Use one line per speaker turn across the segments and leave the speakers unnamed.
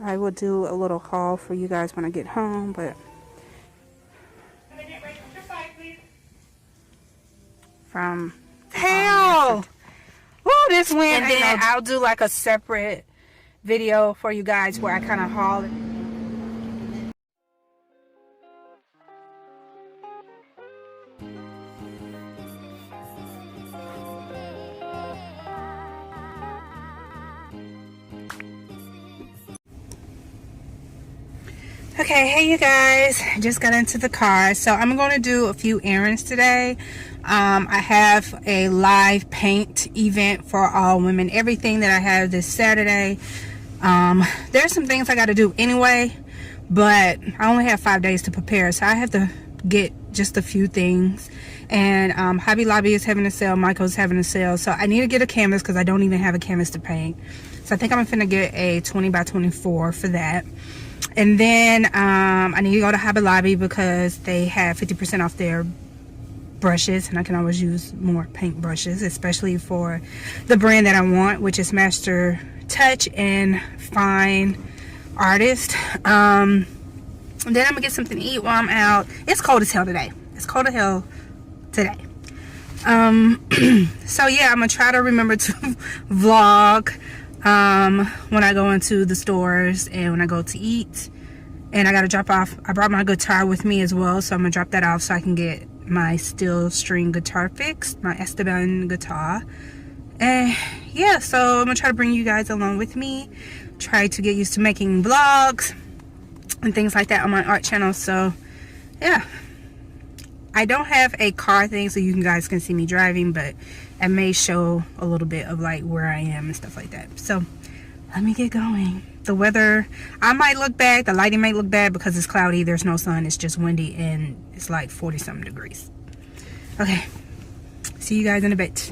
I will do a little haul for you guys when I get home, but from hell, oh, this wind. And then I'll do like a separate video for you guys where I kind of haul it. Okay, hey you guys, just got into the car, so I'm going to do a few errands today. I have a live paint event for all women, everything that I have this Saturday. There's some things I got to do anyway, but I only have 5 days to prepare, so I have to get just a few things. And Hobby Lobby is having a sale, Michael's having a sale, so I need to get a canvas because I don't even have a canvas to paint. So I think I'm finna get a 20 by 24 for that. And then I need to go to Hobby Lobby because they have 50% off their brushes, and I can always use more paint brushes, especially for the brand that I want, which is Master Touch and Fine Artist. And then I'm gonna get something to eat while I'm out. It's cold as hell today. It's cold as hell today. So yeah, I'm gonna try to remember to vlog when I go into the stores and when I go to eat. And I gotta drop off, I brought my guitar with me as well, so I'm gonna drop that off so I can get my steel string guitar fixed, my Esteban guitar. And yeah, so I'm gonna try to bring you guys along with me, try to get used to making vlogs and things like that on my art channel. So yeah, I don't have a car thing so you guys can see me driving, but I may show a little bit of like where I am and stuff like that. So let me get going. The weather, I might look bad, the lighting might look bad because it's cloudy, there's no sun, it's just windy, and it's like 40 something degrees. Okay, see you guys in a bit.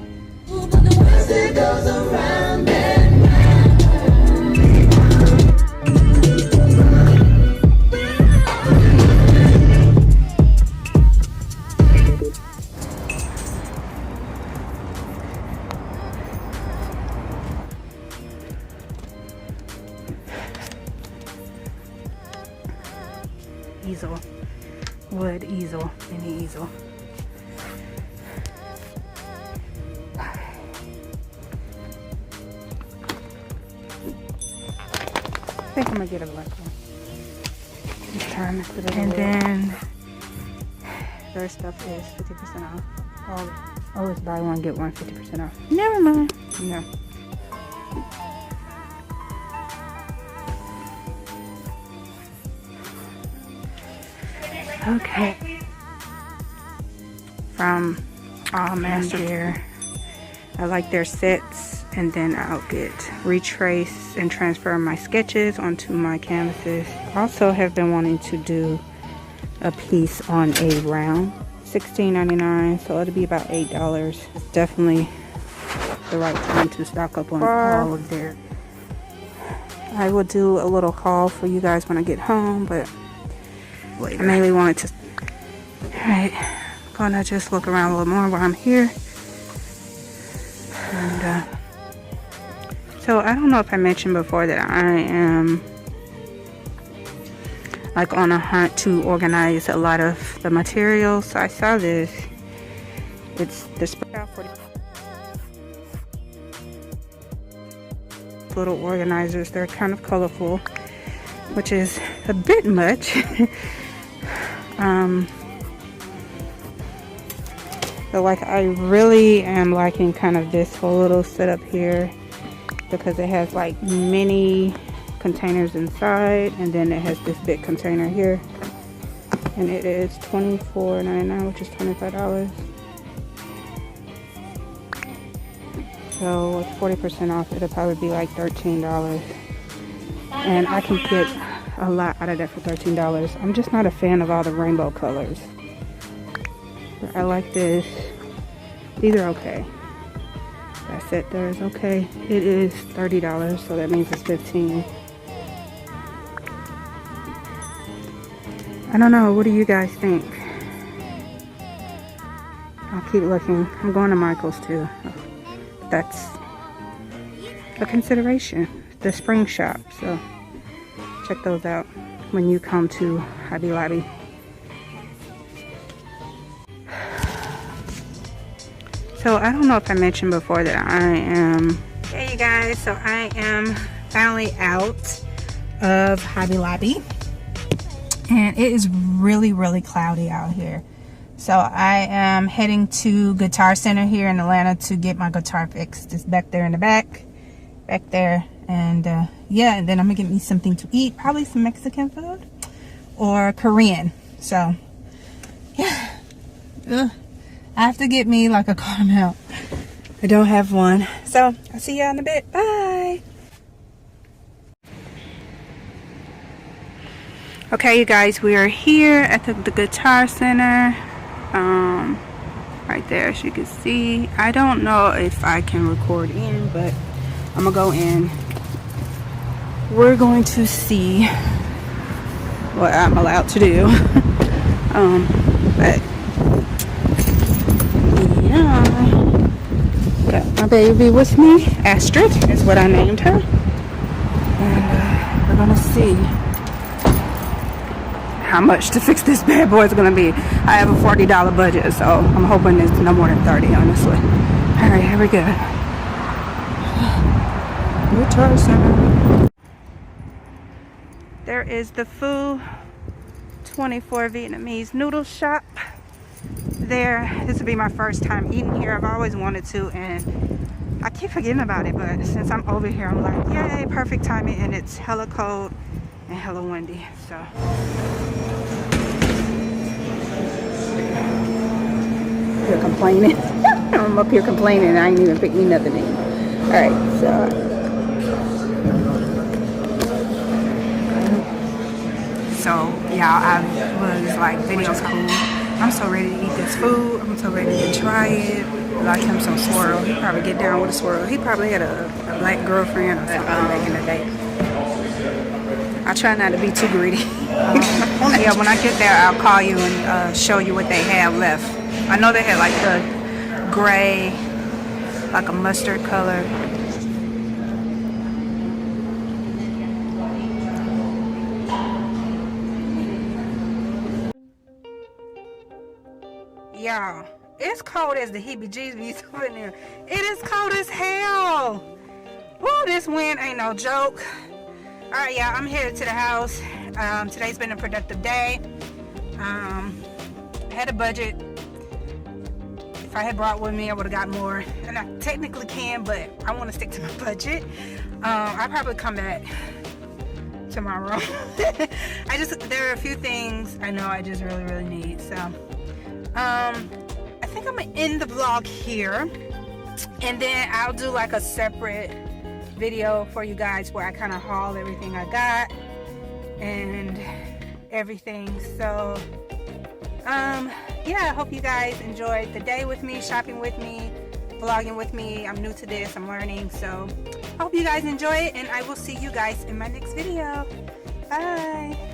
Easel, wood easel, mini easel. I think I'm gonna get a black one this time instead of and then their stuff is 50% off. Always buy one get one 50% off. Never mind. No. Okay, from Master here. I like their sets, and then I'll get retrace and transfer my sketches onto my canvases. Also have been wanting to do a piece on a round, $16.99, so it'll be about $8. It's definitely the right time to stock up on all of their. I will do a little haul for you guys when I get home, but later. I mainly wanted to, alright, gonna just look around a little more while I'm here. And so I don't know if I mentioned before that I am like on a hunt to organize a lot of the materials. So I saw this, it's the spread out for little organizers. They're kind of colorful, which is a bit much. But like I really am liking kind of this whole little setup here because it has like many containers inside, and then it has this big container here, and it is $24.99, which is $25. So with 40% off, it'll probably be like $13, and I can get a lot out of that for $13. I'm just not a fan of all the rainbow colors. I like this. These are okay. That set there is okay. It is $30, so that means it's $15. I don't know. What do you guys think? I'll keep looking. I'm going to Michael's too. That's a consideration. The spring shop. So check those out when you come to Hobby Lobby. So I don't know if I mentioned before that hey you guys, so I am finally out of Hobby Lobby, and it is really cloudy out here. So I am heading to Guitar Center here in Atlanta to get my guitar fixed. It's back there in the back there, and yeah, and then I'm gonna get me something to eat, probably some Mexican food or Korean. So yeah, I have to get me like a caramel. I don't have one. So I'll see y'all in a bit. Bye. Okay, you guys, we are here at the Guitar Center. Right there, as you can see. I don't know if I can record in, but I'm gonna go in. We're going to see what I'm allowed to do. But yeah, got my baby with me. Astrid is what I named her, and we're gonna see how much to fix this bad boy is gonna be. I have a $40 budget, so I'm hoping it's no more than 30, honestly. All right, here we go. Guitar Center. There is the Phu 24 Vietnamese noodle shop there. This will be my first time eating here. I've always wanted to, and I keep forgetting about it, but since I'm over here, I'm like, yay, perfect timing, and it's hella cold and hella windy, so. You're complaining. I'm up here complaining and I ain't even picked me nothing in. Alright, so yeah, I was like, video's cool. I'm so ready to eat this food. I'm so ready to try it. Like him some swirl. He probably get down with a swirl. He probably had a black girlfriend or something back in the day. I try not to be too greedy. Yeah, when I get there, I'll call you and show you what they have left. I know they had like the gray, like a mustard color. Y'all, it's cold as the heebie-jeebies over there. It is cold as hell. Woo, this wind ain't no joke. Alright, y'all, I'm headed to the house. Today's been a productive day. I had a budget. If I had brought with me, I would have got more. And I technically can, but I want to stick to my budget. I'll probably come back tomorrow. There are a few things I know I just really need. So, I think I'm going to end the vlog here. And then I'll do like a separate video for you guys where I kind of haul everything I got and everything. So yeah, I hope you guys enjoyed the day with me, shopping with me, vlogging with me. I'm new to this, I'm learning, so I hope you guys enjoy it, and I will see you guys in my next video. Bye.